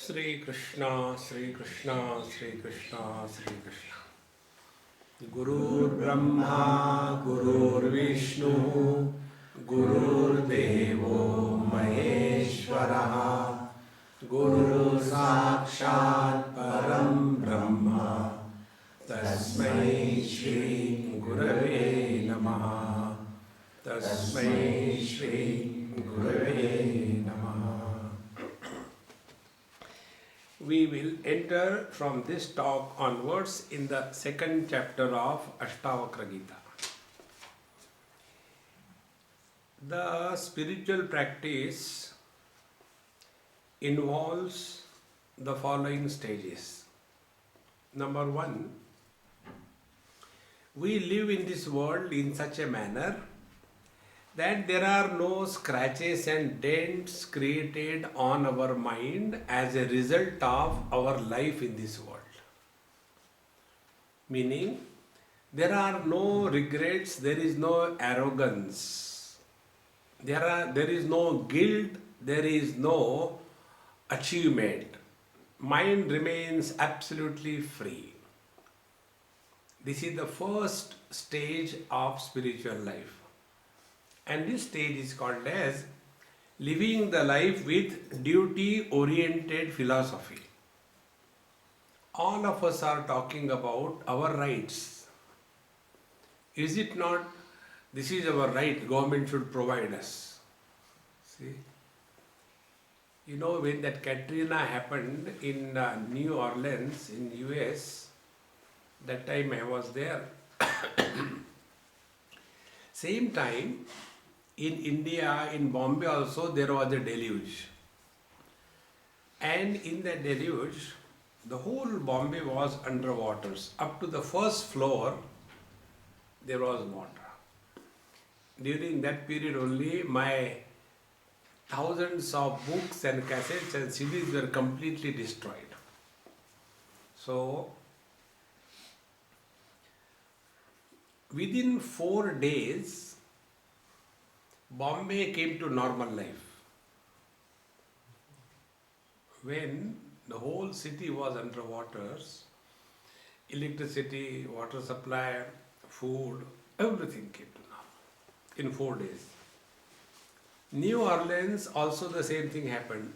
Sri Krishna, Sri Krishna, Sri Krishna, Sri Krishna. Gurur Brahma, Gurur Vishnu, Gurur Devo Maheshwaraha, Guru Sakshat Param Brahma, Tasmai Shri Gurave Namaha, Tasmai Shri Gurave Namaha. We will enter from this talk onwards in the second chapter of Ashtavakra Gita. The spiritual practice involves the following stages. Number one, we live in this world in such a manner that there are no scratches and dents created on our mind as a result of our life in this world. Meaning, there are no regrets, there is no arrogance, there is no guilt, there is no achievement. Mind remains absolutely free. This is the first stage of spiritual life. And this stage is called as living the life with duty-oriented philosophy. All of us are talking about our rights. Is it not? This is our right, government should provide us. See? You know, when that Katrina happened in New Orleans in US, that time I was there. Same time, in India, in Bombay also, there was a deluge. And in that deluge, the whole Bombay was under water. Up to the first floor, there was water. During that period only, my thousands of books and cassettes and CDs were completely destroyed. So, within 4 days, Bombay came to normal life. When the whole city was under waters, electricity, water supply, food, everything came to normal in 4 days. New Orleans also the same thing happened.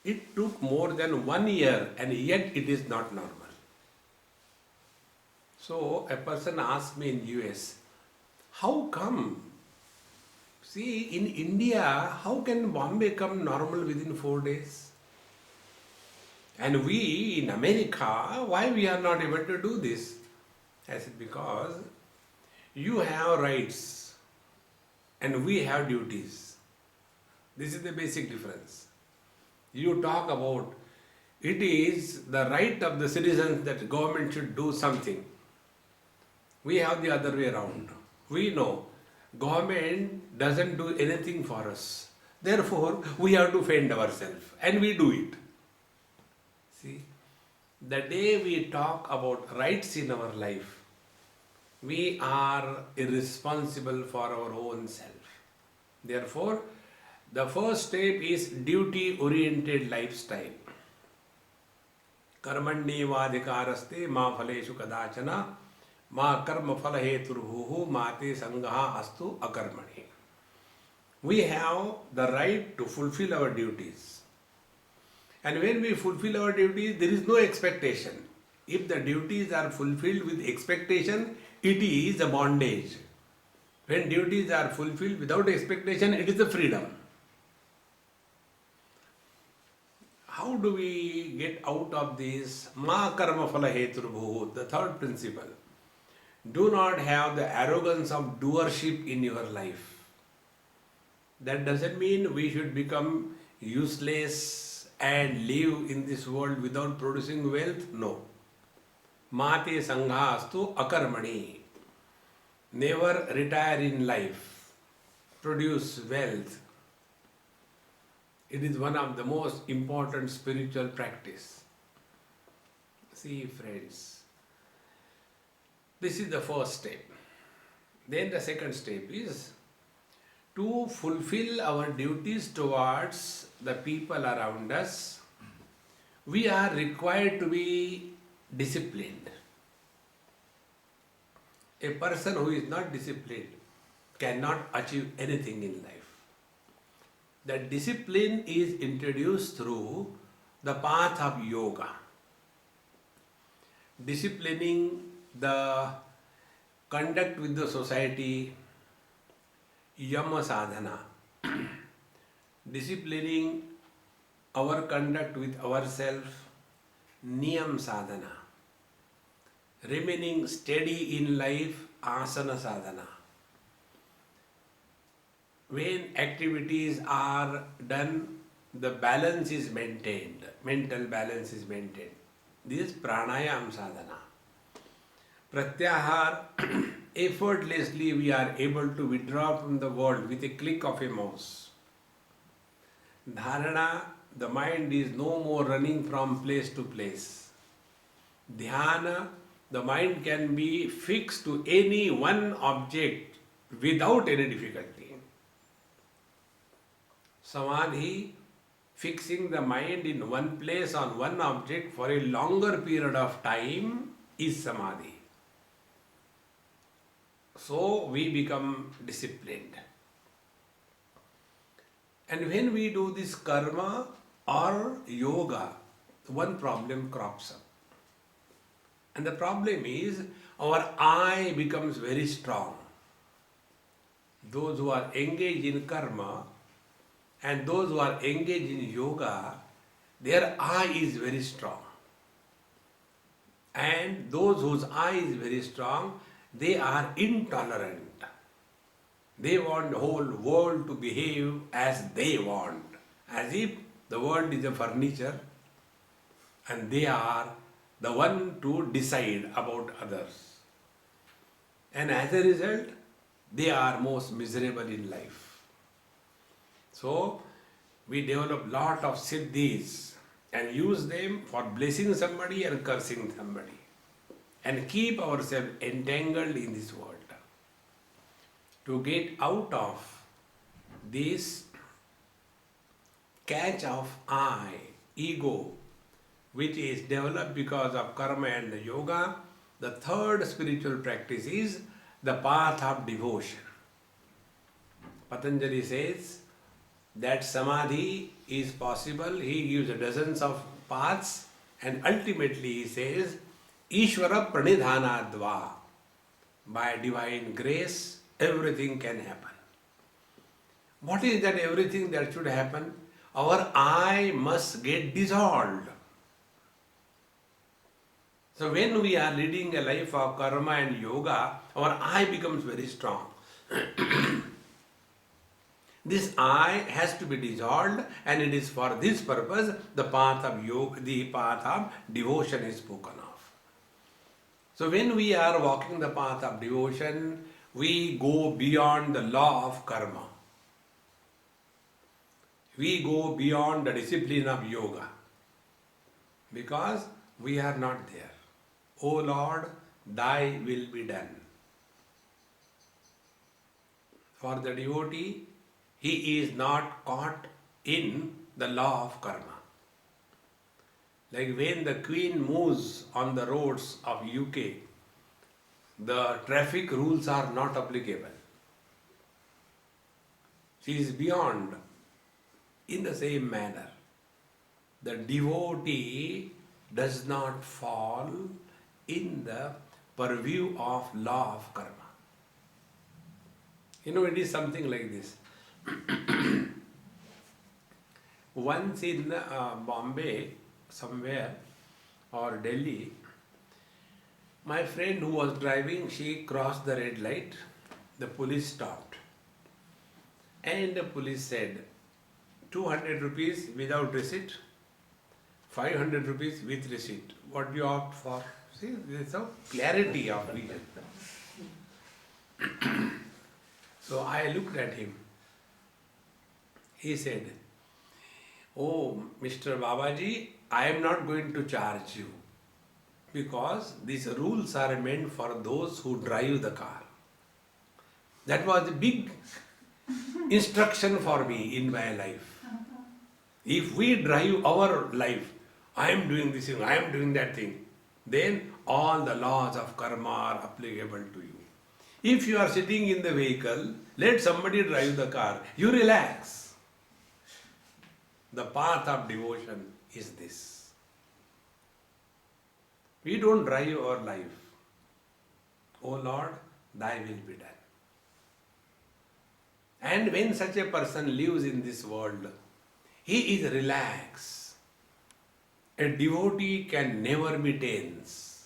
It took more than 1 year and yet it is not normal. So a person asked me in US, how come? See, in India, how can Bombay come normal within 4 days? And we in America, why we are not able to do this? I said, because you have rights and we have duties. This is the basic difference. You talk about it is the right of the citizens that government should do something. We have the other way around. We know government doesn't do anything for us. Therefore, we have to fend ourselves and we do it. See, the day we talk about rights in our life, we are irresponsible for our own self. Therefore, the first step is duty-oriented lifestyle. Karmanye vadhikaraste ma phaleshu kadachana ma karma phala heturhuhu mate sangaha astu akarmani. We have the right to fulfill our duties. And when we fulfill our duties, there is no expectation. If the duties are fulfilled with expectation, it is a bondage. When duties are fulfilled without expectation, it is a freedom. How do we get out of this? Ma karma phala heturhuhu, the third principle. Do not have the arrogance of doership in your life. That doesn't mean we should become useless and live in this world without producing wealth. No. Mate sangha astu akarmani. Never retire in life. Produce wealth. It is one of the most important spiritual practice. See, friends. This is the first step. Then the second step is to fulfill our duties towards the people around us. we are required to be disciplined. A person who is not disciplined cannot achieve anything in life. That discipline is introduced through the path of yoga. Disciplining the conduct with the society, yama sadhana. Disciplining our conduct with ourselves, niyam sadhana. Remaining steady in life, asana sadhana. When activities are done, the balance is maintained, mental balance is maintained. This is pranayam sadhana. Pratyahar, effortlessly we are able to withdraw from the world with a click of a mouse. Dharana, the mind is no more running from place to place. Dhyana, the mind can be fixed to any one object without any difficulty. Samadhi, fixing the mind in one place on one object for a longer period of time is samadhi. So we become disciplined. And when we do this karma or yoga, one problem crops up. And the problem is our I becomes very strong. Those who are engaged in karma and those who are engaged in yoga, their I is very strong. And those whose I is very strong, they are intolerant. They want the whole world to behave as they want, as if the world is a furniture and they are the one to decide about others. And as a result, they are most miserable in life. So, we develop lot of siddhis and use them for blessing somebody and cursing somebody. And keep ourselves entangled in this world. To get out of this catch of I, ego, which is developed because of karma and the yoga, the third spiritual practice is the path of devotion. Patanjali says that samadhi is possible. He gives dozens of paths and ultimately he says, Ishvara pranidhanadva. By divine grace, everything can happen. What is that everything that should happen? Our I must get dissolved. So when we are leading a life of karma and yoga, our I becomes very strong. This I has to be dissolved, and it is for this purpose the path of yoga, the path of devotion is spoken of. So when we are walking the path of devotion, we go beyond the law of karma. We go beyond the discipline of yoga because we are not there. O Lord, thy will be done. For the devotee, he is not caught in the law of karma. Like when the Queen moves on the roads of UK, the traffic rules are not applicable. She is beyond. In the same manner, the devotee does not fall in the purview of law of karma. You know, it is something like this. Once in Bombay, somewhere, or Delhi, my friend who was driving, she crossed the red light. The police stopped. And the police said, 200 rupees without receipt, 500 rupees with receipt. What do you opt for? See, there is a clarity of vision. So I looked at him. He said, "Oh, Mr. Babaji, I am not going to charge you because these rules are meant for those who drive the car." That was a big instruction for me in my life. If we drive our life, I am doing this thing, I am doing that thing, then all the laws of karma are applicable to you. If you are sitting in the vehicle, let somebody drive the car, you relax. The path of devotion is this. We don't drive our life. O Lord, thy will be done. And when such a person lives in this world, he is relaxed. A devotee can never be tense.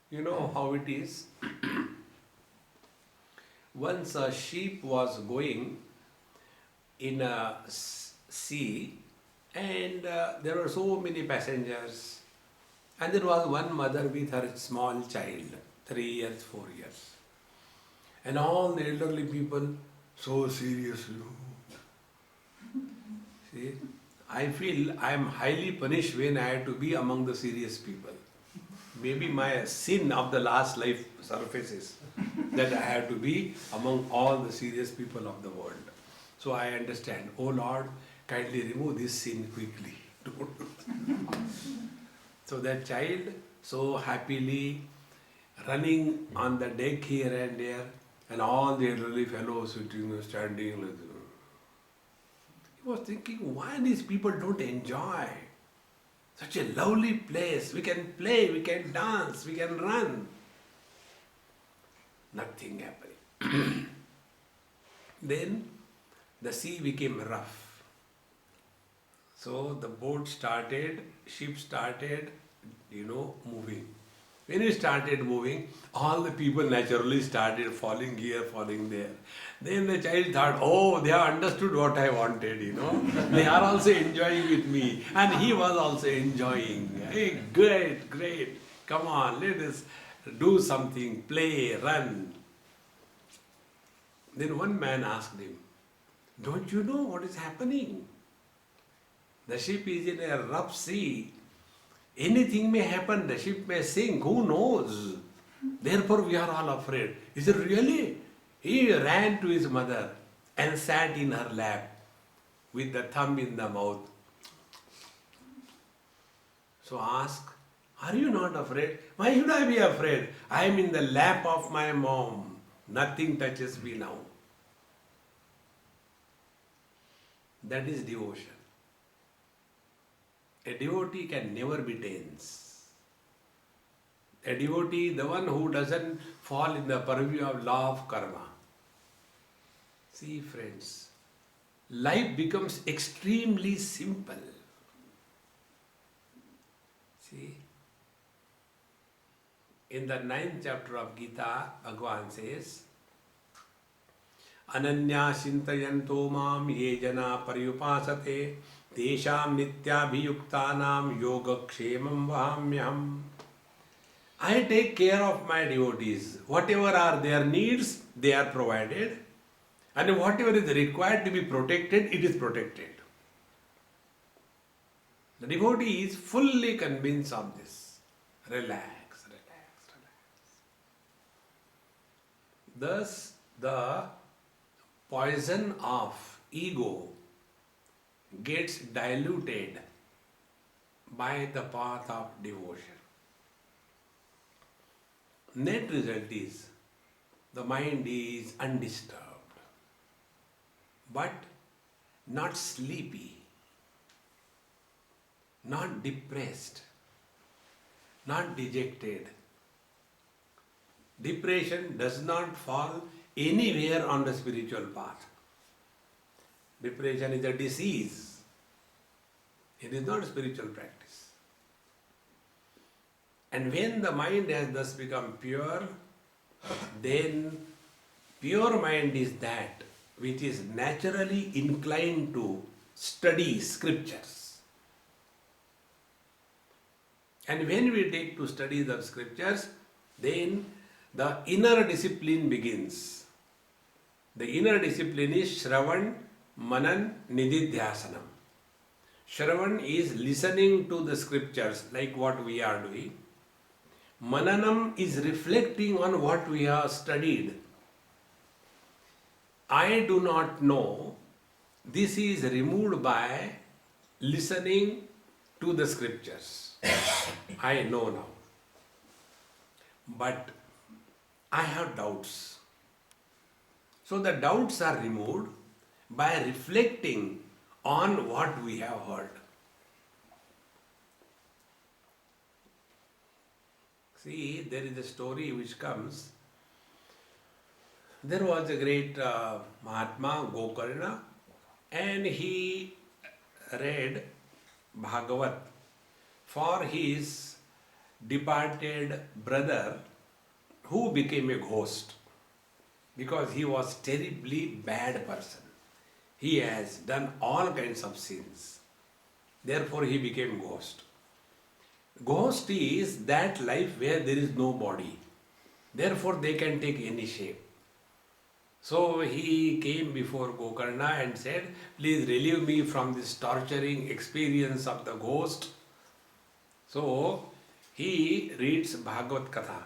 You know how it is? Once a ship was going in a sea, and there were so many passengers, and there was one mother with her small child, 3 years, 4 years. And all the elderly people, so serious. See, I feel I am highly punished when I have to be among the serious people. Maybe my sin of the last life surfaces that I have to be among all the serious people of the world. So I understand, oh Lord, kindly remove this sin quickly. So that child so happily running on the deck here and there, and all the elderly fellows sitting, standing. He was thinking, why these people don't enjoy such a lovely place? We can play, we can dance, we can run. Nothing happening. Then the sea became rough. So the boat started, ship started, moving. When it started moving, all the people naturally started falling here, falling there. Then the child thought, oh, they have understood what I wanted, They are also enjoying with me. And he was also enjoying. Hey, great, great. Come on, let us do something, play, run. Then one man asked him, don't you know what is happening? The ship is in a rough sea. Anything may happen, the ship may sink, who knows? Therefore we are all afraid. He said, really? He ran to his mother and sat in her lap with the thumb in the mouth. So ask, are you not afraid? Why should I be afraid? I am in the lap of my mom. Nothing touches me now. That is devotion. A devotee can never be tense. A devotee, the one who doesn't fall in the purview of law of karma. See, friends, life becomes extremely simple. See, in the 9th chapter of Gita, Bhagavan says, Ananya Shintayanto Mam Ye Jana Paryupasate Tesham Nityabhiyuktanam Yogakshemam Vahamyam. I take care of my devotees. Whatever are their needs, they are provided. And whatever is required to be protected, it is protected. The devotee is fully convinced of this. Relax, relax, relax. Thus, the poison of ego gets diluted by the path of devotion. Net result is the mind is undisturbed, but not sleepy, not depressed, not dejected. Depression does not fall anywhere on the spiritual path. Depression is a disease. It is not a spiritual practice. And when the mind has thus become pure, then pure mind is that which is naturally inclined to study scriptures. And when we take to study the scriptures, then the inner discipline begins. The inner discipline is Shravan, Manan, Nididhyasanam. Shravan is listening to the scriptures like what we are doing. Mananam is reflecting on what we have studied. I do not know. This is removed by listening to the scriptures. I know now. But I have doubts. So the doubts are removed by reflecting on what we have heard. See, there is a story which comes. There was a great Mahatma Gokarna, and he read Bhagavat for his departed brother who became a ghost because he was terribly bad person. He has done all kinds of sins. Therefore he became ghost. Ghost is that life where there is no body. Therefore they can take any shape. So he came before Gokarna and said, please relieve me from this torturing experience of the ghost. So he reads Bhagavad Katha.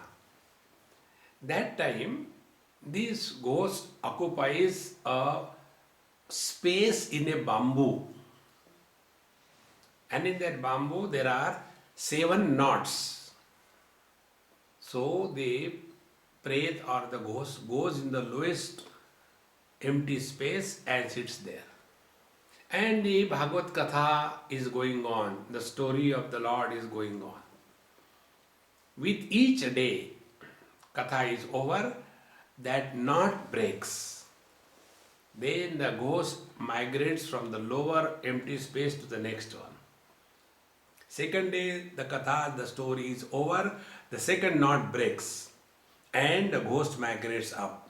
That time, this ghost occupies a space in a bamboo. And in that bamboo there are 7 knots. So the Pret or the ghost goes in the lowest empty space and sits there. And the Bhagavad Katha is going on. The story of the Lord is going on. With each day, Katha is over, that knot breaks. Then the ghost migrates from the lower empty space to the next one. Second day, the Katha, the story is over, the second knot breaks and the ghost migrates up.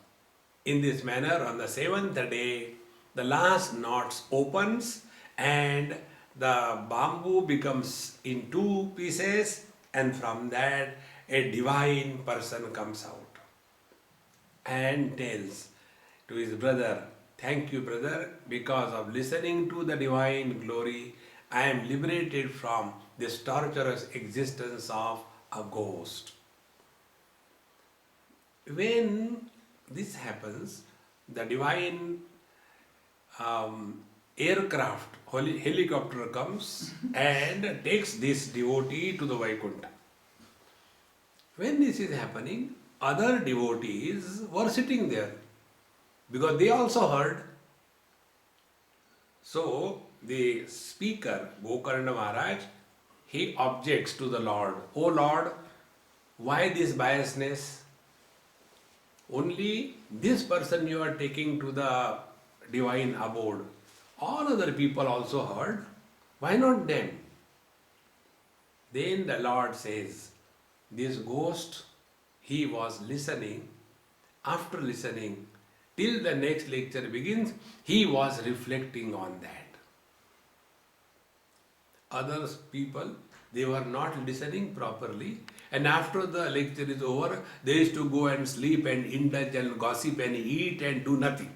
In this manner, on the 7th day, the last knot opens and the bamboo becomes in 2 pieces, and from that a divine person comes out and tells to his brother, thank you brother, because of listening to the divine glory, I am liberated from this torturous existence of a ghost. When this happens, the divine aircraft, helicopter comes and takes this devotee to the Vaikuntha. When this is happening, other devotees were sitting there because they also heard. So the speaker, Gokarna Maharaj, he objects to the Lord. O Lord, why this biasness? Only this person you are taking to the divine abode. All other people also heard. Why not them? Then the Lord says, this ghost, he was listening. After listening, till the next lecture begins, he was reflecting on that. Other people, they were not listening properly, and after the lecture is over, they used to go and sleep and indulge and gossip and eat and do nothing.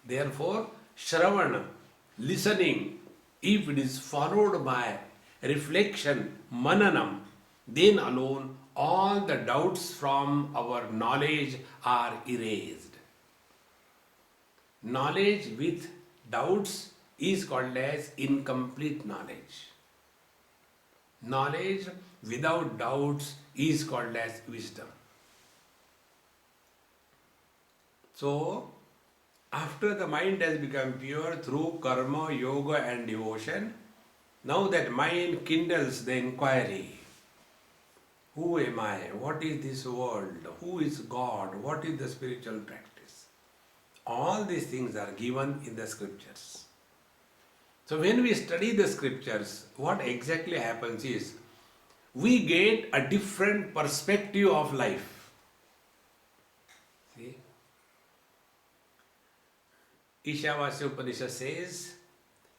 Therefore, Shravana, listening, if it is followed by reflection, mananam, then alone all the doubts from our knowledge are erased. Knowledge with doubts is called as incomplete knowledge. Knowledge without doubts is called as wisdom. So, after the mind has become pure through karma, yoga and devotion, now that mind kindles the inquiry. Who am I? What is this world? Who is God? What is the spiritual practice? All these things are given in the scriptures. So when we study the scriptures, what exactly happens is, we get a different perspective of life. See? Ishavasya Upanishad says,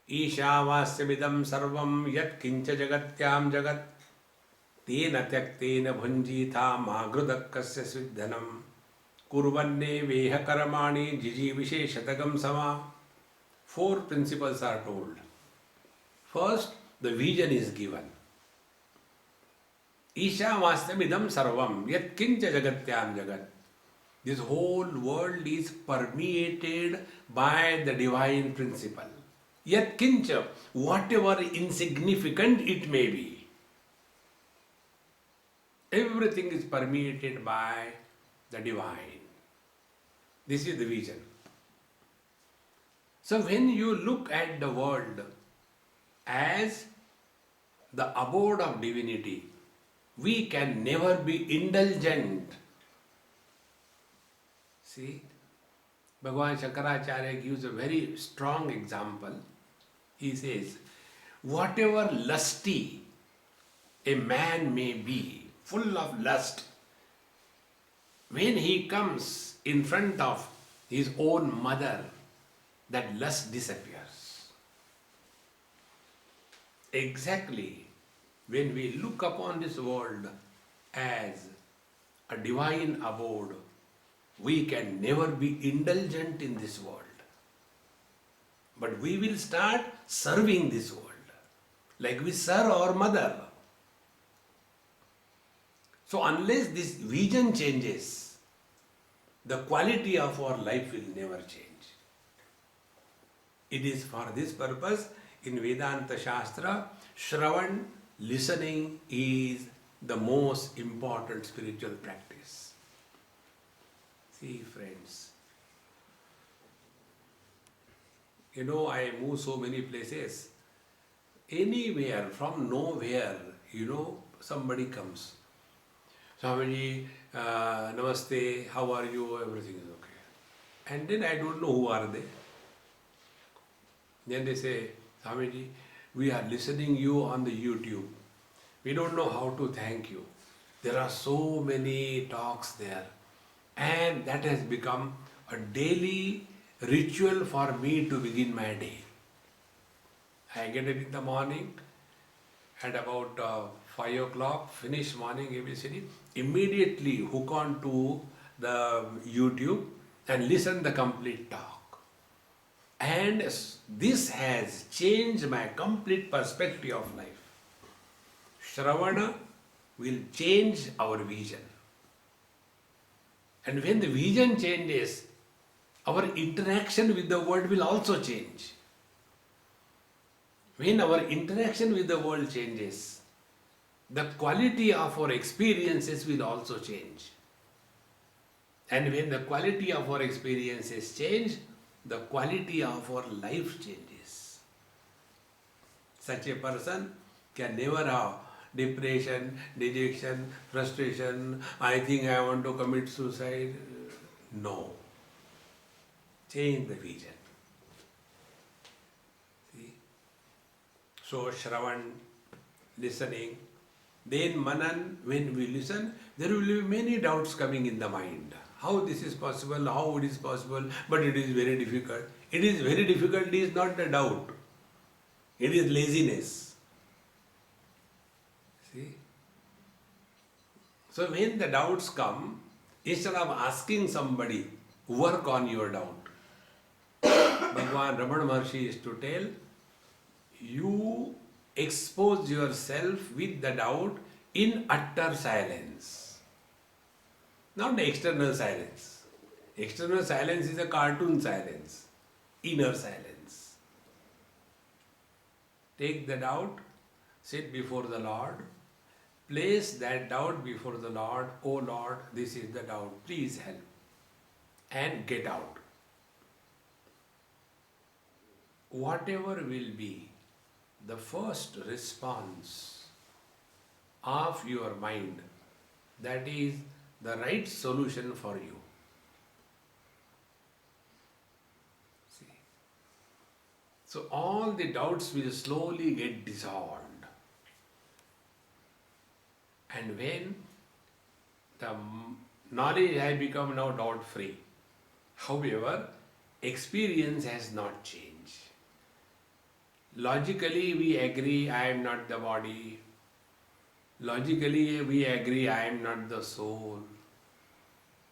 Ishavasya vidam sarvam yat kincha jagatyam jagat tena tyaktena bhunjita magrudakasya siddhanam kurvanne veha karamani jiji visheshatagam sama. 4 principles are told. First, the vision is given. Ishavastamidam sarvam yat kincha jagatyam jagat. This whole world is permeated by the divine principle. Yat kincha, whatever insignificant it may be, everything is permeated by the divine. This is the vision. So when you look at the world as the abode of divinity, we can never be indulgent. See, Bhagavan Shankaracharya gives a very strong example. He says, whatever lusty a man may be, full of lust, when he comes in front of his own mother, that lust disappears. Exactly when we look upon this world as a divine abode, we can never be indulgent in this world. But we will start serving this world, like we serve our mother. So unless this vision changes, the quality of our life will never change. It is for this purpose in Vedanta Shastra, Shravan, listening, is the most important spiritual practice. See, friends, I move so many places. Anywhere, from nowhere, somebody comes. Swamiji, namaste, how are you? Everything is okay. And then I don't know who are they. Then they say, Swamiji, we are listening you on the YouTube. We don't know how to thank you. There are so many talks there. And that has become a daily ritual for me to begin my day. I get up in the morning at about 5 o'clock, finish morning ABCD, immediately hook on to the YouTube and listen the complete talk. And this has changed my complete perspective of life. Shravana will change our vision. And when the vision changes, our interaction with the world will also change. When our interaction with the world changes, the quality of our experiences will also change. And when the quality of our experiences change, the quality of our life changes. Such a person can never have depression, dejection, frustration, I think I want to commit suicide. No. Change the vision. See? So Shravan, listening, then Manan, when we listen, there will be many doubts coming in the mind. How this is possible, how it is possible, but it is very difficult. It is very difficult is not the doubt. It is laziness. See? So when the doubts come, instead of asking somebody, work on your doubt. Bhagavan Ramana Maharshi is to tell, you expose yourself with the doubt in utter silence. Not the external silence. External silence is a cartoon silence. Inner silence. Take the doubt, sit before the Lord, place that doubt before the Lord. Oh Lord, this is the doubt, please help. And get out. Whatever will be the first response of your mind, that is the right solution for you. See? So all the doubts will slowly get dissolved. And when the knowledge has become now doubt-free, however, experience has not changed. Logically we agree I am not the body. Logically we agree I am not the soul.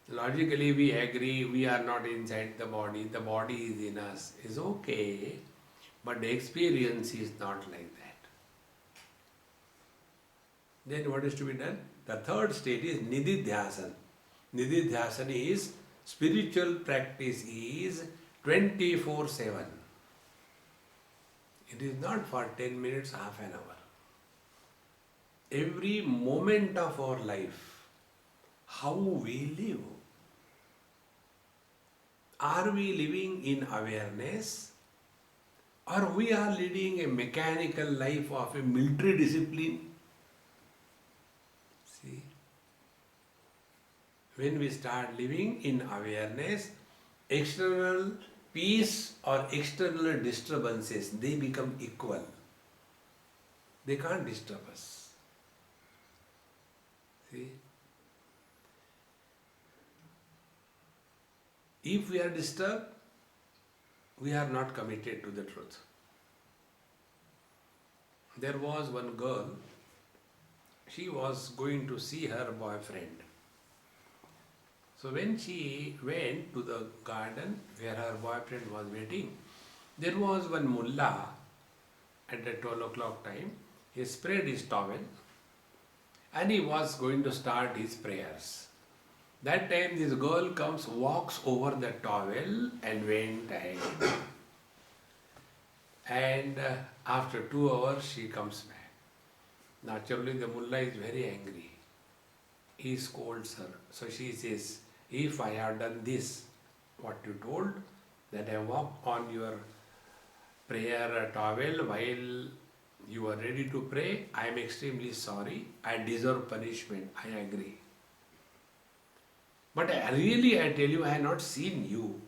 Logically we agree we are not inside the body is in us. Is okay, but the experience is not like that. Then what is to be done? The third state is Nididhyasan. Nididhyasan is spiritual practice is 24/7. It is not for 10 minutes, half an hour. Every moment of our life, how we live. Are we living in awareness, or we are leading a mechanical life of a military discipline? See, when we start living in awareness, external peace or external disturbances, they become equal. They can't disturb us. See? If we are disturbed, we are not committed to the truth. There was one girl, she was going to see her boyfriend. So when she went to the garden where her boyfriend was waiting, there was one mullah at the 12 o'clock time. He spread his towel and he was going to start his prayers. That time this girl comes, walks over the towel and went ahead. And after 2 hours she comes back. Naturally the mullah is very angry. He scolds her. So she says, if I have done this, what you told, that I walked on your prayer towel while you were ready to pray, I am extremely sorry. I deserve punishment. I agree. But I tell you, I have not seen you.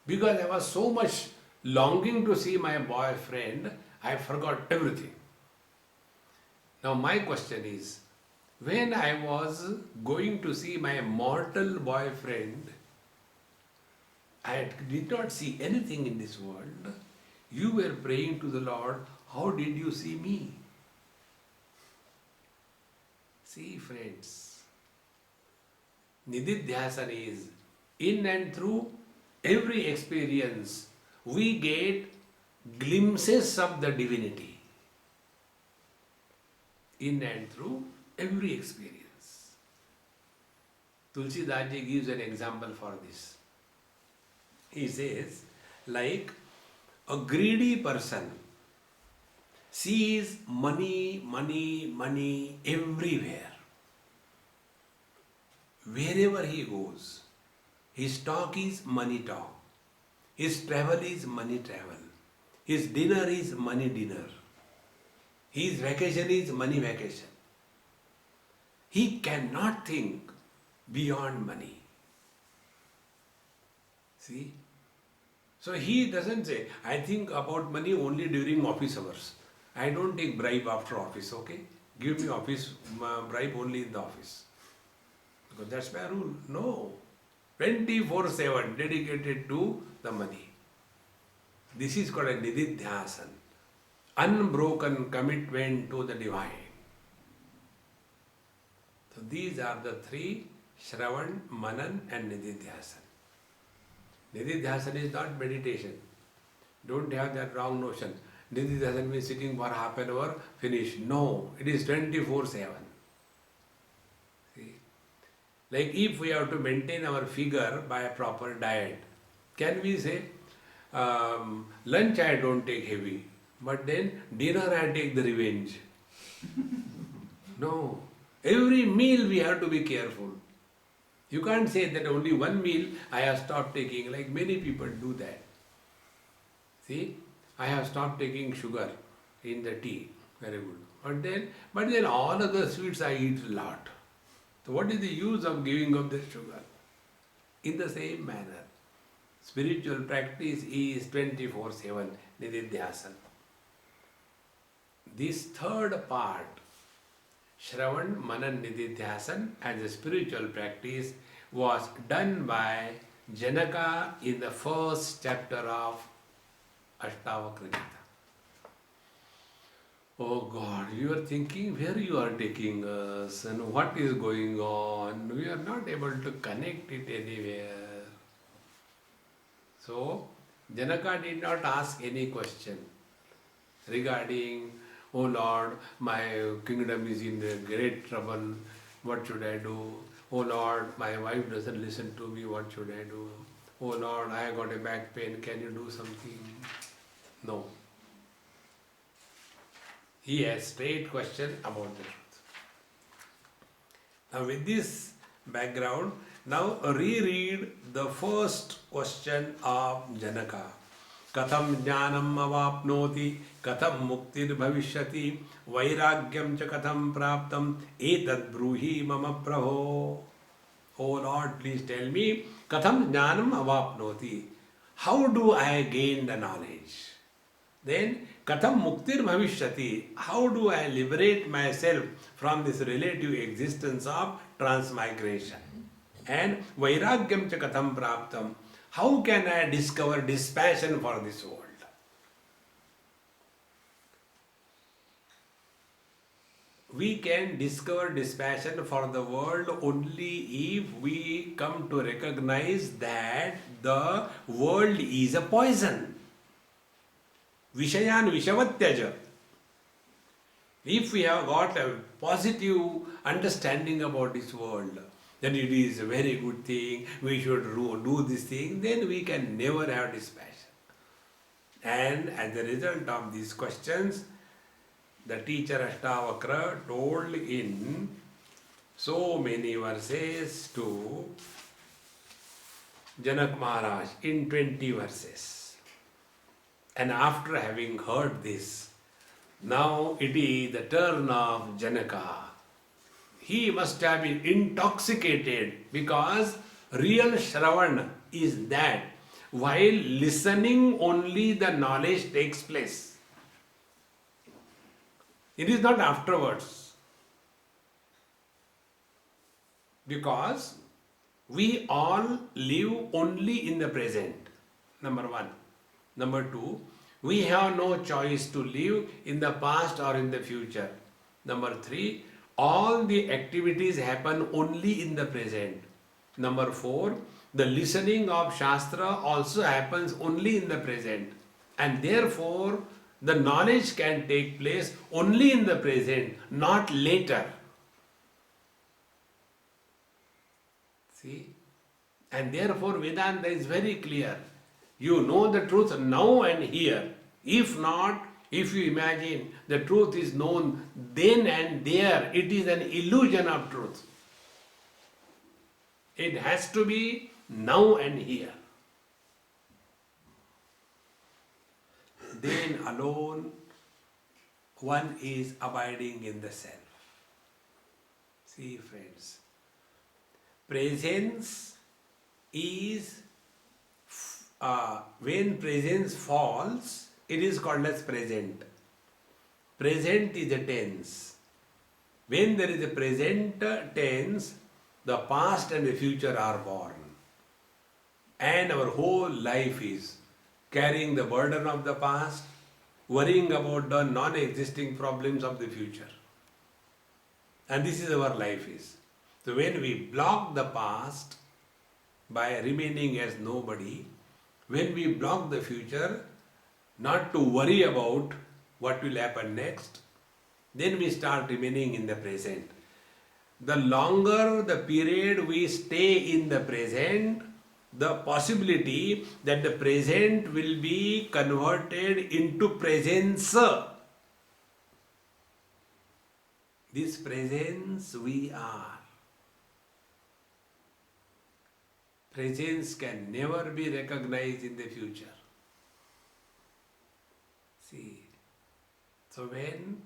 Because I was so much longing to see my boyfriend, I forgot everything. Now my question is, when I was going to see my mortal boyfriend, I did not see anything in this world. You were praying to the Lord. How did you see me? See, friends, Nididhyasana is in and through every experience we get glimpses of the divinity. In and through every experience. Tulsidas Ji gives an example for this. He says, like a greedy person sees money, money, money everywhere. Wherever he goes, his talk is money talk. His travel is money travel. His dinner is money dinner. His vacation is money vacation. He cannot think beyond money. See? So he doesn't say, I think about money only during office hours. I don't take bribe after office, okay? Give me office bribe only in the office. Because that's my rule. No. 24/7 dedicated to the money. This is called a Nididhyasana. Unbroken commitment to the divine. So these are the three: Shravan, Manan and Nididhyasana. Nididhyasana is not meditation. Don't have that wrong notion. Nididhyasana means sitting for half an hour, finish. No, it is 24/7. See? Like if we have to maintain our figure by a proper diet, can we say, lunch I don't take heavy, but then dinner I take the revenge? No. Every meal we have to be careful. You can't say that only one meal I have stopped taking, like many people do that. See, I have stopped taking sugar in the tea. Very good. But then all other sweets I eat a lot. So what is the use of giving up the sugar? In the same manner, spiritual practice is 24/7 Nididhyasana. This third part, Shravan, Manan, Nididhyasana, as a spiritual practice, was done by Janaka in the first chapter of Ashtavakra Gita. Oh God, you are thinking where you are taking us and what is going on. We are not able to connect it anywhere. So, Janaka did not ask any question regarding, oh Lord, my kingdom is in great trouble, what should I do? Oh Lord, my wife doesn't listen to me, what should I do? Oh Lord, I got a back pain, can you do something? No. He has straight question about the truth. Now with this background, now reread the first question of Janaka. Katham jnanam avapnoti, katham muktir bhavishyati, vairagyam cha katham praptam, etad bruhi mama prabho. Oh Lord, please tell me, katham jnanam avapnoti. How do I gain the knowledge? Then, katham muktir bhavishyati. How do I liberate myself from this relative existence of transmigration? And vairagyam cha katham praptam. How can I discover dispassion for this world? We can discover dispassion for the world only if we come to recognize that the world is a poison. Vishayan vishavatyaja. If we have got a positive understanding about this world, that it is a very good thing, we should do this thing, then we can never have dispassion. And as a result of these questions, the teacher Ashtavakra told in so many verses to Janak Maharaj, in 20 verses. And after having heard this, now it is the turn of Janaka. He must have been intoxicated, because real Shravan is that while listening only the knowledge takes place. It is not afterwards. Because we all live only in the present. Number one. Number two, we have no choice to live in the past or in the future. Number three, all the activities happen only in the present. Number four, the listening of Shastra also happens only in the present. And therefore, the knowledge can take place only in the present, not later. See? And therefore, Vedanta is very clear. You know the truth now and here. If not, if you imagine the truth is known then and there, it is an illusion of truth. It has to be now and here. Then alone one is abiding in the self. See, friends, presence is, when presence falls, it is called as present. Present is a tense. When there is a present tense, the past and the future are born. And our whole life is carrying the burden of the past, worrying about the non-existing problems of the future. And this is our life is. So when we block the past by remaining as nobody, when we block the future, not to worry about what will happen next, then we start remaining in the present. The longer the period we stay in the present, the possibility that the present will be converted into presence. This presence we are. Presence can never be recognized in the future. See, so when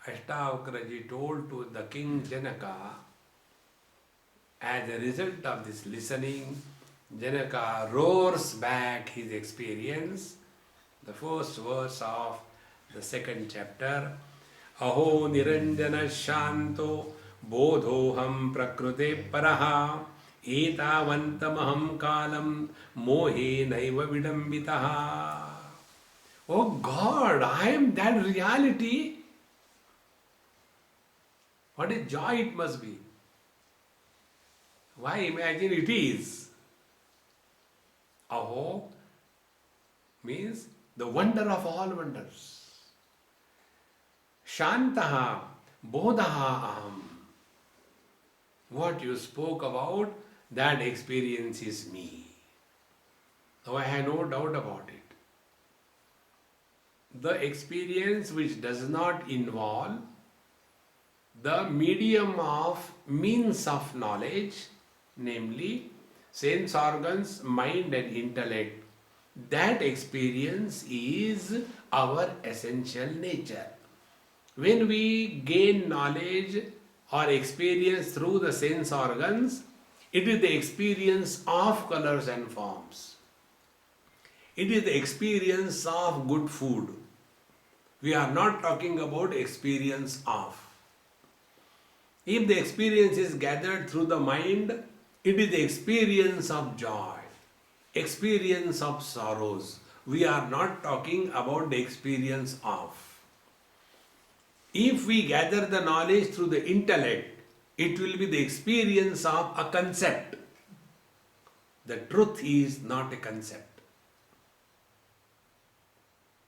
Ashtavakra told to the king Janaka, as a result of this listening, Janaka roars back his experience. The first verse of the second chapter, Aho niranjana shanto bodhoham prakrute paraha etavantamaham kalam mohe naiva vidambitaha. Oh God, I am that reality. What a joy it must be. Why imagine it is? Aho means the wonder of all wonders. Shantaha bodhaha aham. What you spoke about, that experience is me. Now I have no doubt about it. the experience which does not involve the medium of means of knowledge, namely sense organs, mind and intellect, that experience is our essential nature. When we gain knowledge or experience through the sense organs, it is the experience of colors and forms. It is the experience of good food. We are not talking about experience of. If the experience is gathered through the mind, it is the experience of joy, experience of sorrows. We are not talking about the experience of. If we gather the knowledge through the intellect, it will be the experience of a concept. The truth is not a concept.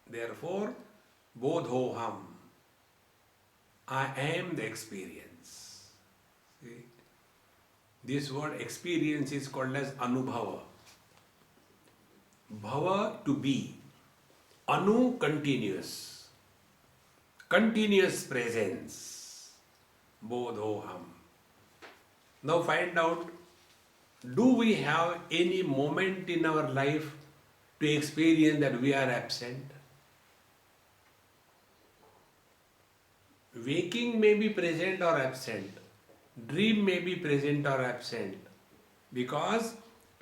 Therefore, bodhoham, I am the experience. See? This word experience is called as Anubhava. Bhava, to be. Anu, continuous. Continuous presence. Bodhoham. Now find out, do we have any moment in our life to experience that we are absent? Waking may be present or absent. Dream may be present or absent. Because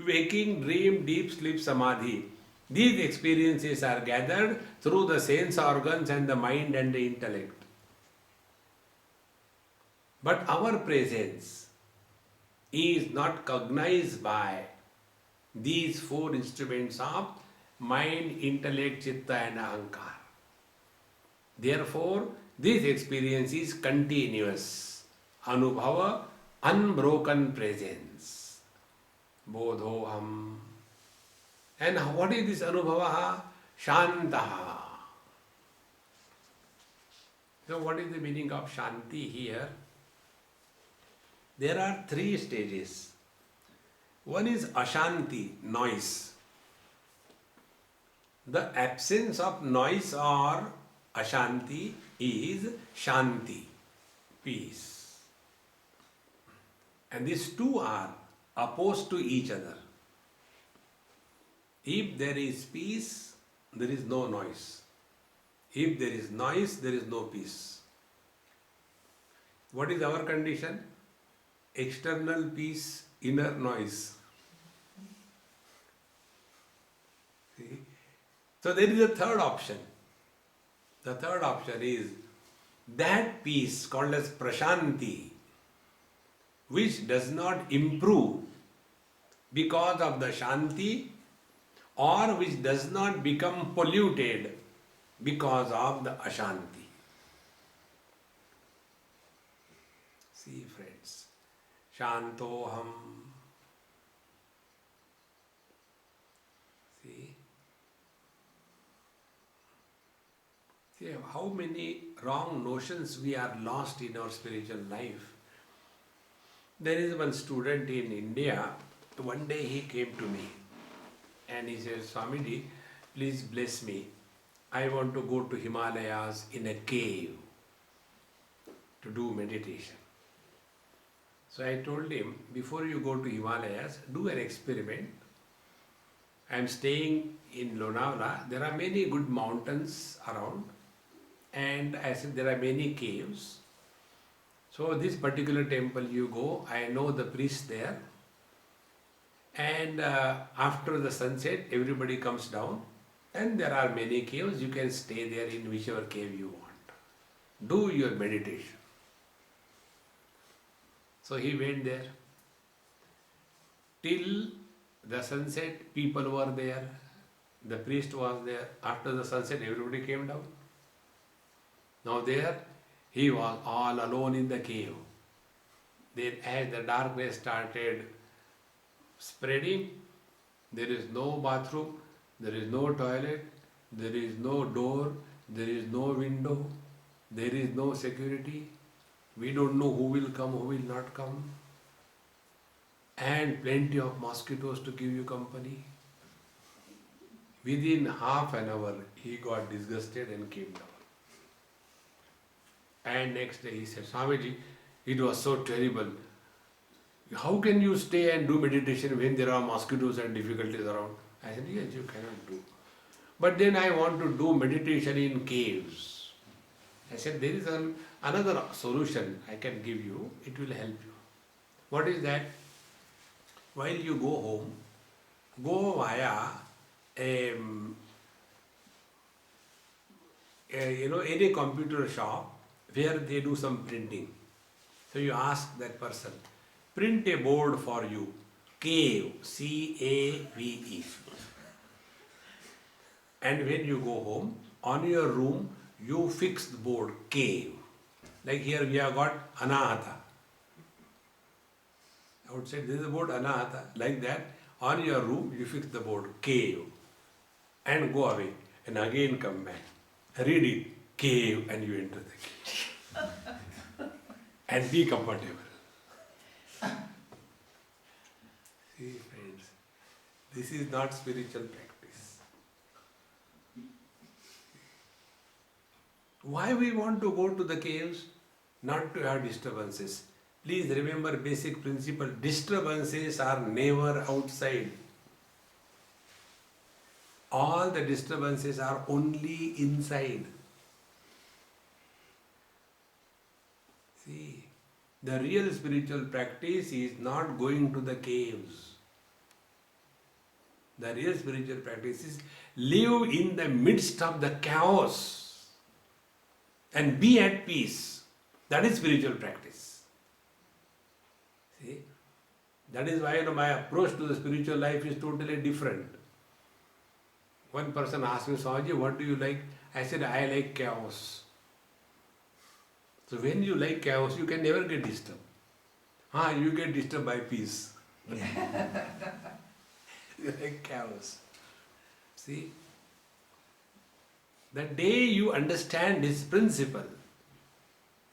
waking, dream, deep sleep, samadhi, these experiences are gathered through the sense organs and the mind and the intellect. But our presence is not cognized by these four instruments of mind, intellect, chitta and ahankar. Therefore, this experience is continuous. Anubhava, unbroken presence. Bodhoham. And what is this Anubhava? Shantaha. So what is the meaning of Shanti here? There are three stages. One is Ashanti, noise. The absence of noise or Ashanti is Shanti, peace. And these two are opposed to each other. If there is peace, there is no noise. If there is noise, there is no peace. What is our condition? External peace, inner noise. See? So there is a third option. The third option is that peace called as prashanti, which does not improve because of the shanti or which does not become polluted because of the ashanti. See friends, shantoham. See? See how many wrong notions we are lost in our spiritual life. There is one student in India, one day he came to me and he said, Swamiji, please bless me. I want to go to Himalayas in a cave to do meditation. So I told him, before you go to Himalayas, do an experiment. I am staying in Lonavala. There are many good mountains around. And I said, there are many caves. So this particular temple you go, I know the priest there. And after the sunset, everybody comes down. And there are many caves. You can stay there in whichever cave you want. Do your meditation. So he went there. Till the sunset, people were there. The priest was there. After the sunset, everybody came down. Now there, he was all alone in the cave. Then as the darkness started spreading, there is no bathroom, there is no toilet, there is no door, there is no window, there is no security. We don't know who will come, who will not come. And plenty of mosquitoes to give you company. Within half an hour, he got disgusted and came down. And next day he said, Swamiji, it was so terrible. How can you stay and do meditation when there are mosquitoes and difficulties around? I said, yes, you cannot do. But then I want to do meditation in caves. I said, there is another solution I can give you. It will help you. What is that? While you go home, go via any computer shop where they do some printing. So you ask that person, print a board for you, cave, C-A-V-E. And when you go home, on your room, you fix the board, cave. Like here we have got Anahata. Outside this is the board Anahata. Like that, on your room, you fix the board, cave. And go away. And again come back. Read it, cave, and you enter the cave. And be comfortable. See, friends, this is not spiritual practice. Why we want to go to the caves? Not to have disturbances. Please remember basic principle. Disturbances are never outside. All the disturbances are only inside. See, the real spiritual practice is not going to the caves. The real spiritual practice is live in the midst of the chaos and be at peace. That is spiritual practice. See, that is why my approach to the spiritual life is totally different. One person asked me, Swamiji, what do you like? I said, I like chaos. So when you like chaos, you can never get disturbed. You get disturbed by peace. You like chaos. See, the day you understand this principle,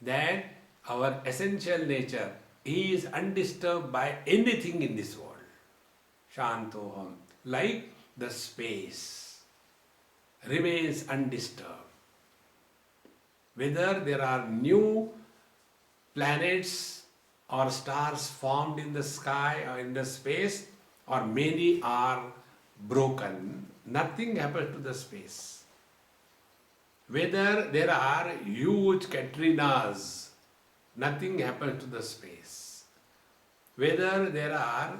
that our essential nature is undisturbed by anything in this world. Shantoham, like the space, remains undisturbed. Whether there are new planets or stars formed in the sky or in the space, or many are broken, nothing happens to the space. Whether there are huge Katrinas, nothing happens to the space. Whether there are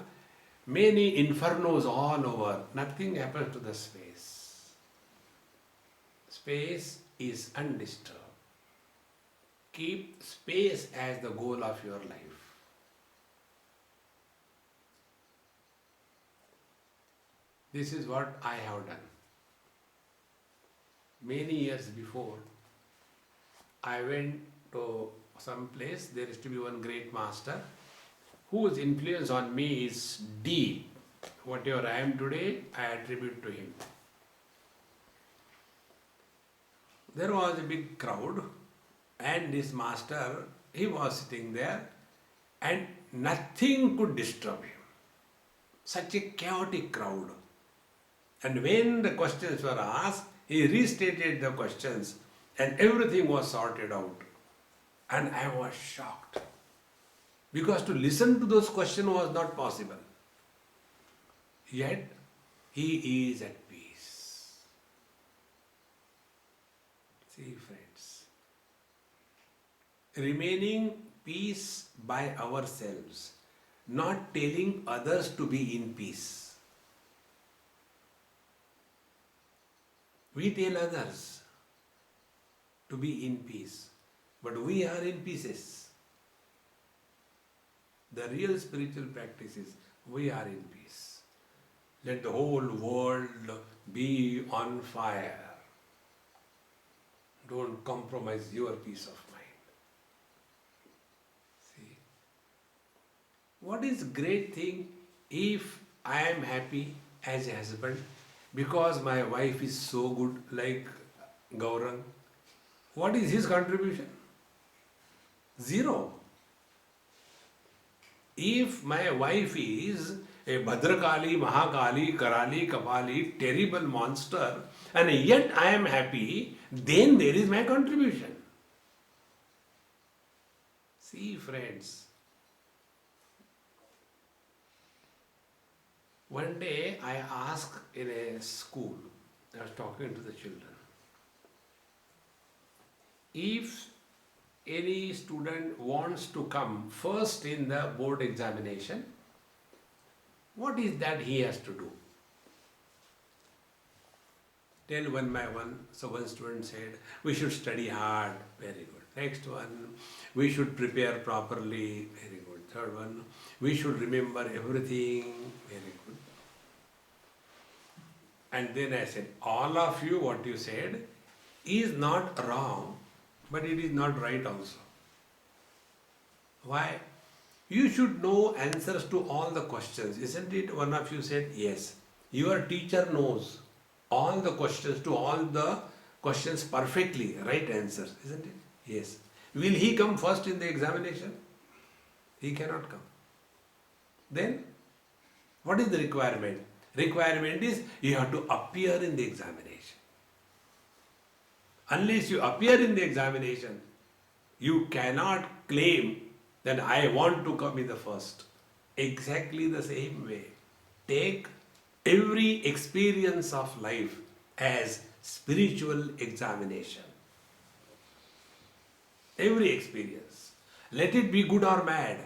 many infernos all over, nothing happens to the space. Space is undisturbed. Keep space as the goal of your life. This is what I have done. Many years before, I went to some place. There used to be one great master whose influence on me is deep. Whatever I am today, I attribute to him. There was a big crowd, and this master, he was sitting there, and nothing could disturb him. Such a chaotic crowd. And when the questions were asked, he restated the questions, and everything was sorted out. And I was shocked. Because to listen to those questions was not possible. Yet, he is at peace. See, friends, remaining peace by ourselves, not telling others to be in peace. We tell others to be in peace, but we are in pieces. The real spiritual practice is we are in peace. Let the whole world be on fire. Don't compromise your peace of mind. See, what is great thing if I am happy as a husband because my wife is so good, like Gaurang? What is his contribution? Zero. If my wife is a Bhadrakali, Mahakali, Karali, Kapali, terrible monster, and yet I am happy, then there is my contribution. See, friends, one day I asked in a school, I was talking to the children, if any student wants to come first in the board examination, what is that he has to do? Tell one by one. So one student said, we should study hard. Very good. Next one, we should prepare properly. Very good. Third one, we should remember everything. Very good. And then I said, all of you, what you said is not wrong, but it is not right also. Why? You should know answers to all the questions. Isn't it? One of you said, yes. Your teacher knows all the questions to all the questions perfectly, right answers, isn't it? Yes. Will he come first in the examination? He cannot come. Then, what is the requirement? Requirement is you have to appear in the examination. Unless you appear in the examination, you cannot claim that I want to come in the first. Exactly the same way. Take every experience of life as spiritual examination. Every experience. Let it be good or bad.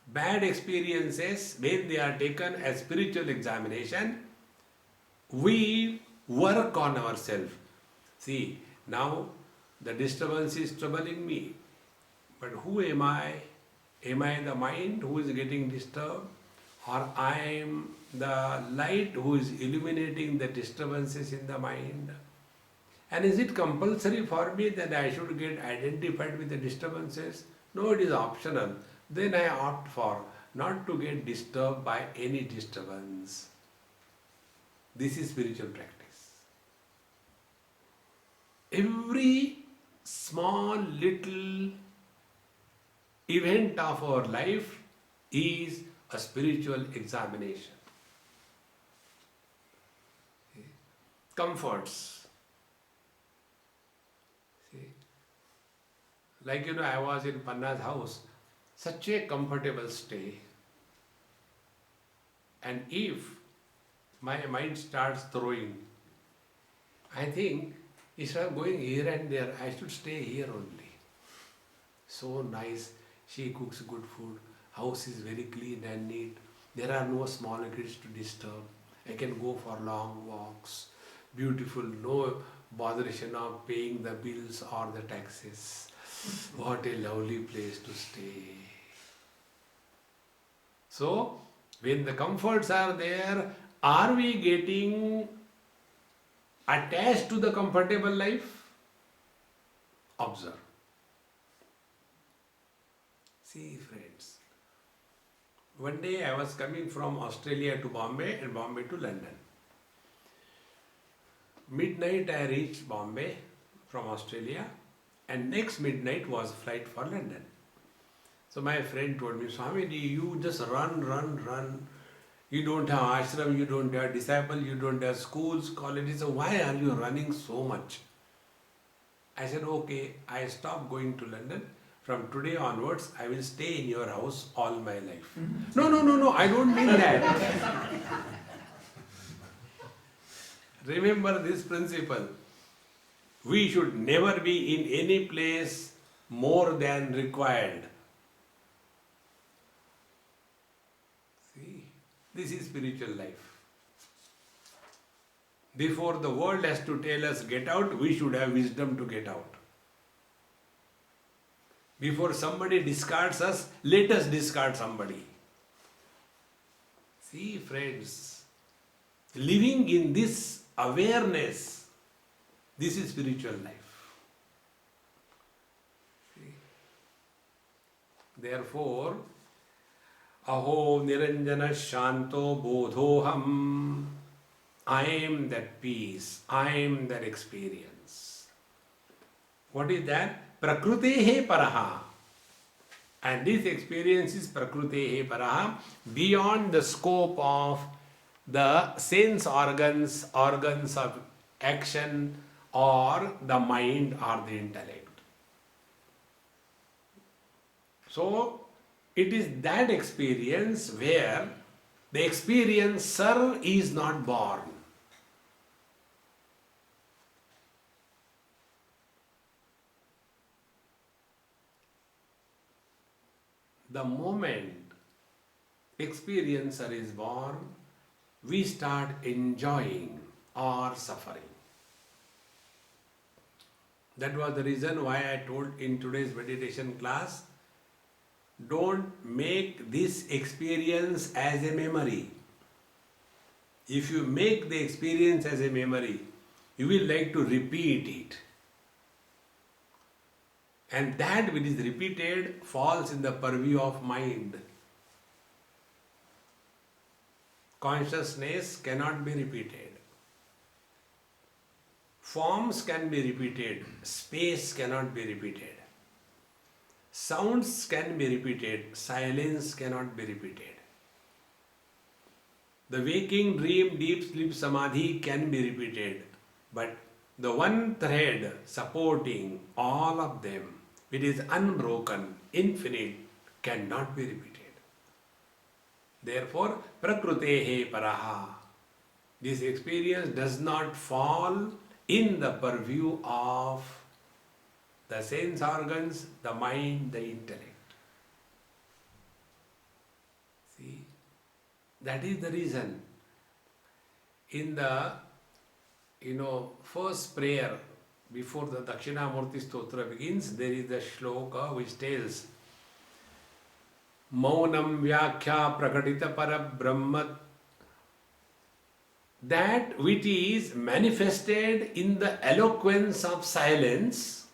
Bad experiences, when they are taken as spiritual examination, we work on ourselves. See, now the disturbance is troubling me. But who am I? Am I the mind who is getting disturbed? Or I am the light who is illuminating the disturbances in the mind? And is it compulsory for me that I should get identified with the disturbances? No, it is optional. Then I opt for not to get disturbed by any disturbance. This is spiritual practice. Every small little event of our life is a spiritual examination. Comforts. See? Like I was in Panna's house, such a comfortable stay. And if my mind starts throwing, I think instead of going here and there, I should stay here only. So nice, she cooks good food, house is very clean and neat, there are no small kids to disturb, I can go for long walks, beautiful, no botheration of paying the bills or the taxes. What a lovely place to stay. So, when the comforts are there, are we getting attached to the comfortable life? Observe. See, friends, one day I was coming from Australia to Bombay and Bombay to London. Midnight I reached Bombay from Australia, and next midnight was flight for London. So my friend told me, Swami, you just run. You don't have ashram, you don't have disciple, you don't have schools, colleges. So why are you running so much? I said, okay, I stopped going to London. From today onwards, I will stay in your house all my life. No, I don't mean that. Remember this principle. We should never be in any place more than required. See, this is spiritual life. Before the world has to tell us get out, we should have wisdom to get out. Before somebody discards us, let us discard somebody. See, friends, living in this awareness, this is spiritual life. See? Therefore, aho niranjana shanto bodhoham. I am that peace, I am that experience. What is that? Prakrutehe paraha. And this experience is Prakrutehe Paraha, beyond the scope of the sense organs, organs of action, or the mind or the intellect. So, it is that experience where the experiencer is not born. The moment experiencer is born, we start enjoying or suffering. That was the reason why I told in today's meditation class, don't make this experience as a memory. If you make the experience as a memory, you will like to repeat it. And that which is repeated falls in the purview of mind. Consciousness cannot be repeated. Forms can be repeated, space cannot be repeated. Sounds can be repeated, silence cannot be repeated. The waking, dream, deep sleep, samadhi can be repeated, but the one thread supporting all of them, it is unbroken, infinite, cannot be repeated. Therefore, Prakrutehe Paraha. This experience does not fall in the purview of the sense organs, the mind, the intellect. See, that is the reason. In the first prayer before the Dakshinamurti Stotra begins, there is a shloka which tells Maunam Vyakhya Prakatita Para Brahma, that which is manifested in the eloquence of silence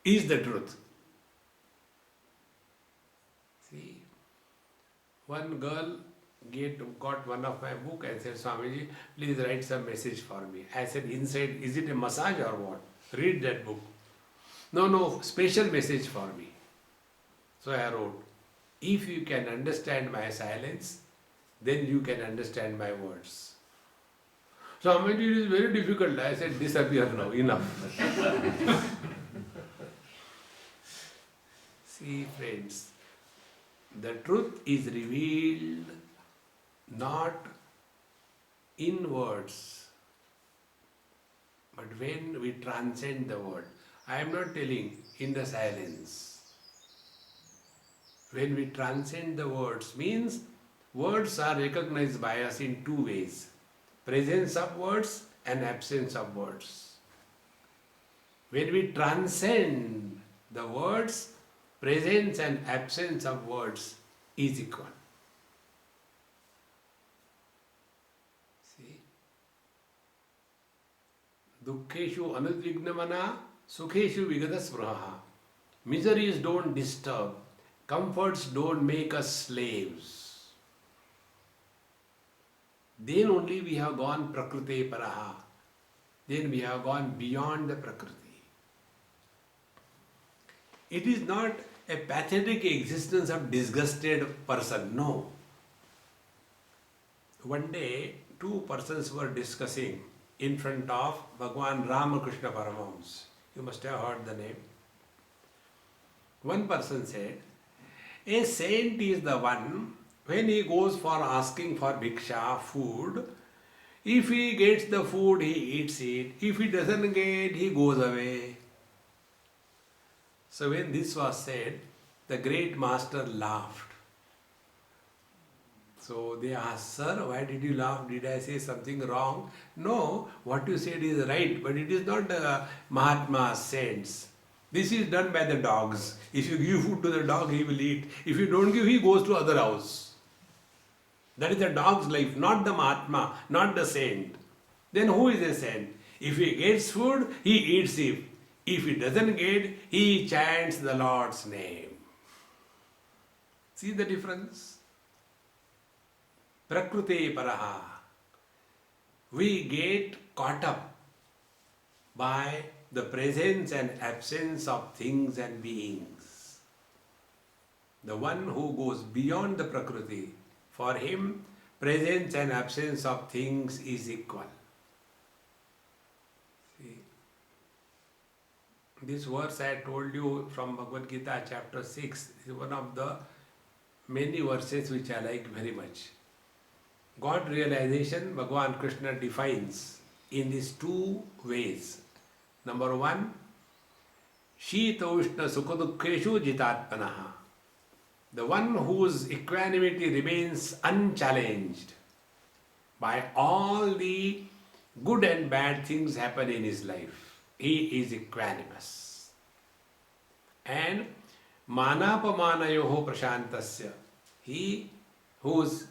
is the truth. See, one girl got one of my book and said, Swamiji, please write some message for me. I said, inside, is it a massage or what? Read that book. No, special message for me. So I wrote, if you can understand my silence, then you can understand my words. Swamiji, it is very difficult. I said, disappear now, enough. See, friends, the truth is revealed not in words, but when we transcend the word. I am not telling in the silence. When we transcend the words, means words are recognized by us in two ways: presence of words and absence of words. When we transcend the words, presence and absence of words is equal. See? Dukkheshu anudvignamana, sukheshu vigadaspruha. Miseries don't disturb, comforts don't make us slaves. Then only we have gone prakrute paraha. Then we have gone beyond the prakriti. It is not a pathetic existence of disgusted person, no. One day, two persons were discussing in front of Bhagwan Ramakrishna Paramahams. You must have heard the name. One person said, a saint is the one, when he goes for asking for bhiksha, food, if he gets the food, he eats it. If he doesn't get, he goes away. So when this was said, the great master laughed. So they asked, sir, why did you laugh? Did I say something wrong? No, what you said is right, but it is not the Mahatma saints. This is done by the dogs. If you give food to the dog, he will eat. If you don't give, he goes to other house. That is the dog's life, not the Mahatma, not the saint. Then who is a saint? If he gets food, he eats it. If he doesn't get, he chants the Lord's name. See the difference? Prakrute paraha. We get caught up by the presence and absence of things and beings. The one who goes beyond the Prakriti, for him, presence and absence of things is equal. See, this verse I told you from Bhagavad Gita chapter 6 is one of the many verses which I like very much. God realization, Bhagavan Krishna defines in these two ways. Number one, Shita Ushna Sukhadukkeshu Jitatmanaha. The one whose equanimity remains unchallenged by all the good and bad things happen in his life. He is equanimous. And Manapamanayoho Prashantasya. He whose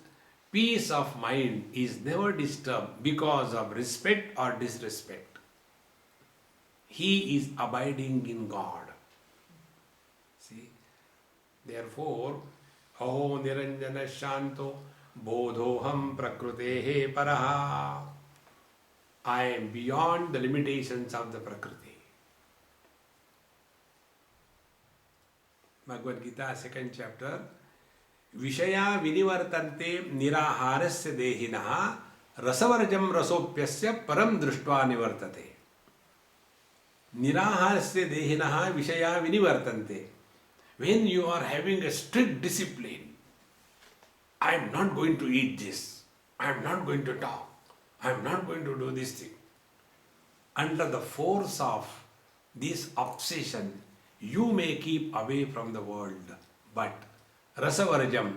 peace of mind is never disturbed because of respect or disrespect. He is abiding in God. See? Therefore, Aho Niranjana Shanto Bodhoham Prakrutehe Paraha. I am beyond the limitations of the Prakriti. Bhagavad Gita, 2nd chapter. Vishaya vinivartante niraharasya dehinaha rasavarjam rasopyasya param drushtva nivartate. Niraharasya dehinaha vishaya vinivartante. When you are having a strict discipline, I am not going to eat this, I am not going to talk, I am not going to do this thing. Under the force of this obsession, you may keep away from the world, but rasavarjam,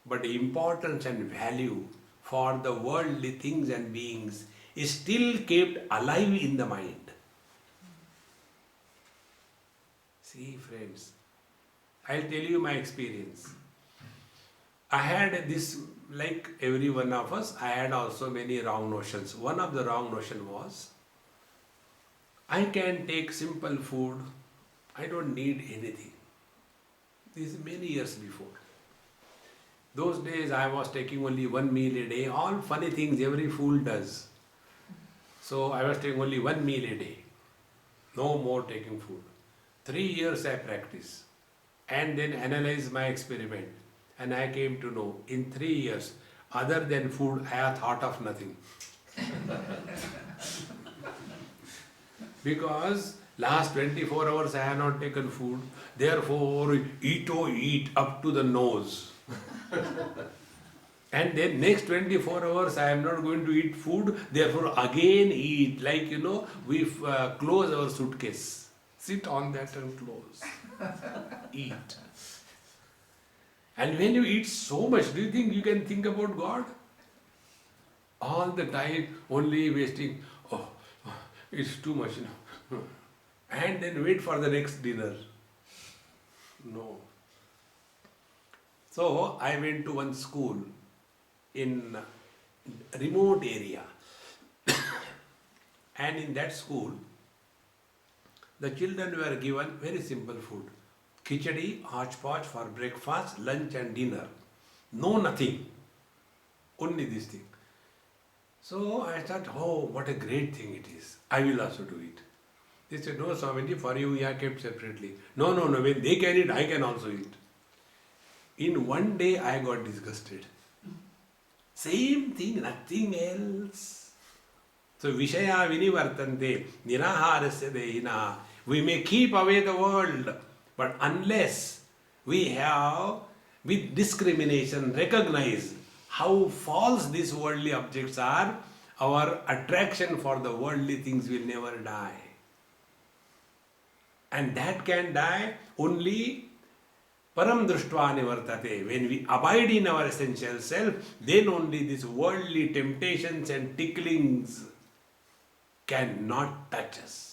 but importance and value for the worldly things and beings is still kept alive in the mind. See, friends, I'll tell you my experience. I had this, like every one of us, I had also many wrong notions. One of the wrong notion was, I can take simple food, I don't need anything. This is many years before. Those days I was taking only one meal a day, all funny things every fool does. So I was taking only one meal a day, no more taking food. 3 years I practiced and then analyzed my experiment, and I came to know in 3 years, other than food, I have thought of nothing. Because last 24 hours I have not taken food, therefore eat up to the nose. And then next 24 hours I am not going to eat food, therefore again eat. Like, we close our suitcase, sit on that and close, eat. And when you eat so much, do you think you can think about God? All the time only wasting, it's too much now. And then wait for the next dinner. No. So I went to one school in a remote area. And in that school, the children were given very simple food. Khichdi, hodgepodge for breakfast, lunch and dinner. No nothing. Only this thing. So I thought, what a great thing it is. I will also do it. They said, no, Swamiji, for you we are kept separately. No, when they can eat, I can also eat. In one day I got disgusted. Same thing, nothing else. So Vishaya vinivartante niraharasya dehina. We may keep away the world, but unless we have with discrimination recognize how false these worldly objects are, our attraction for the worldly things will never die. And that can die only param drushtva nivartate. When we abide in our essential self, then only these worldly temptations and ticklings cannot touch us.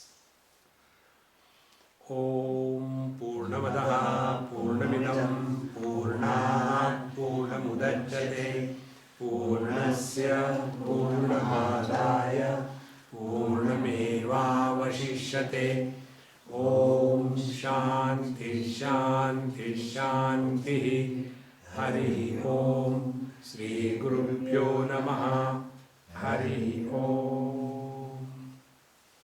Om Purnamadaha Purnamidam Purnat Purnamudachyate Purnasya Purnamadaya Purnameva Vashishyate. Om Shanti Shanti Shanti. Hari Om. Shri Gurubhyo Namaha. Hari Om.